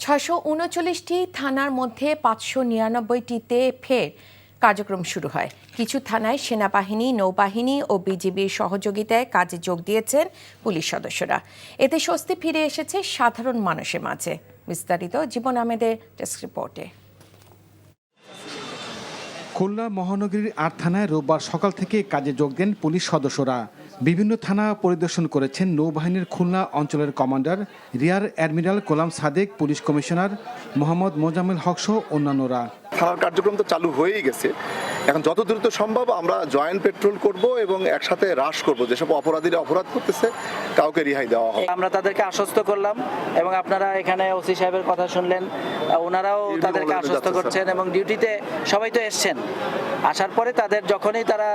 639টি থানার মধ্যে 599টিতে ফের কার্যক্রম শুরু হয়। কিছু থানায় সেনাবাহিনী, নৌবাহিনী ও বিজিবির সহযোগিতায় কাজে যোগ দিয়েছেন পুলিশ সদস্যরা। এতে স্বস্তি ফিরে এসেছে সাধারণ মানুষের মাঝে। বিস্তারিত জীবন আহমেদের ডেস্ক রিপোর্টে। খুলনা মহানগরীর ৮ থানায় রোববার সকাল থেকে কাজে যোগ দেন পুলিশ সদস্যরা। বিভিন্ন থানা পরিদর্শন করেছেন নৌবাহিনীর খুলনা অঞ্চলের কমান্ডার রিয়ার অ্যাডমিরাল গোলাম সাদেক, পুলিশ কমিশনার মোহাম্মদ মোজাম্মেল হক সহ অন্যান্যরা। থানার কার্যক্রম তো চালু হয়েই গেছে। এখন যত দ্রুত সম্ভব আমরা জয়েন্ট পেট্রোল করব এবং একসাথে হ্রাস করব। যেসব অপরাধীরা অপরাধ করতেছে কাউকে রিহাই দেওয়া হবে। আমরা তাদেরকে আশ্বস্ত করলাম এবং আপনারা এখানে ওসি সাহেবের কথা শুনলেন, ওনারাও তাদেরকে আশ্বস্ত করছেন এবং ডিউটিতে সবাই তো এসছেন। আসার পরে তাদের যখনই তারা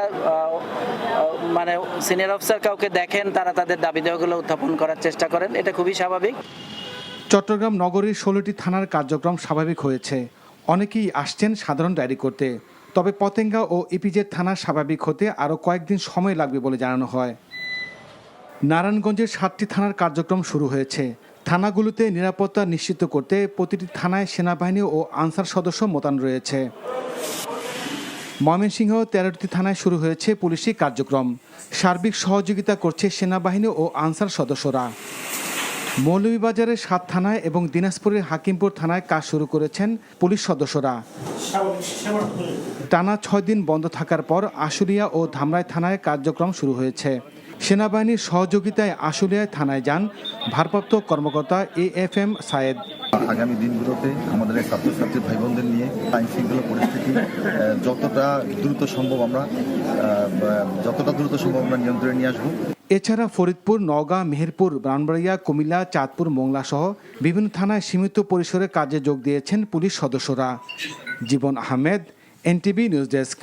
মানে সিনিয়র অফিসার কাউকে দেখেন, তারা তাদের দাবি দেওয়াগুলো উত্থাপন করার চেষ্টা করেন। এটা খুবই স্বাভাবিক। চট্টগ্রাম নগরীর 16টি থানার কার্যক্রম স্বাভাবিক হয়েছে। অনেকেই আসছেন সাধারণ ডায়েরি করতে। তবে পতেঙ্গা ও ইপিজেড থানা স্বাভাবিক হতে আরও কয়েকদিন সময় লাগবে বলে জানানো হয়। নারায়ণগঞ্জের 7টি থানার কার্যক্রম শুরু হয়েছে। থানাগুলোতে নিরাপত্তা নিশ্চিত করতে প্রতিটি থানায় সেনাবাহিনী ও আনসার সদস্য মোতায়েন রয়েছে। ময়মনসিংহ 13টি থানায় শুরু হয়েছে পুলিশি কার্যক্রম। সার্বিক সহযোগিতা করছে সেনাবাহিনী ও আনসার সদস্যরা। মৌলভীবাজারের 7 থানায় এবং দিনাজপুরের হাকিমপুর থানায় কাজ শুরু করেছেন পুলিশ সদস্যরা। টানা 6 দিন বন্ধ থাকার পর আশুলিয়া ও ধামরাই থানায় কার্যক্রম শুরু হয়েছে। সেনাবাহিনীর সহযোগিতায় আশুলিয়ায় থানায় যান ভারপ্রাপ্ত কর্মকর্তা AFM সায়েদ। আগামী দিনগুলোতে আমাদের ছাত্রছাত্রী ভাই বোনদের নিয়ে আইন শৃঙ্খলা পরিস্থিতি যতটা দ্রুত সম্ভব আমরা নিয়ন্ত্রণে নিয়ে আসবো। এছাড়া ফরিদপুর, নওগাঁ, মেহেরপুর, ব্রাহ্মণবাড়িয়া, কুমিল্লা, চাঁদপুর, মোংলা সহ বিভিন্ন থানায় সীমিত পরিসরে কাজে যোগ দিয়েছেন পুলিশ সদস্যরা। জীবন আহমেদ, NTV নিউজ ডেস্ক।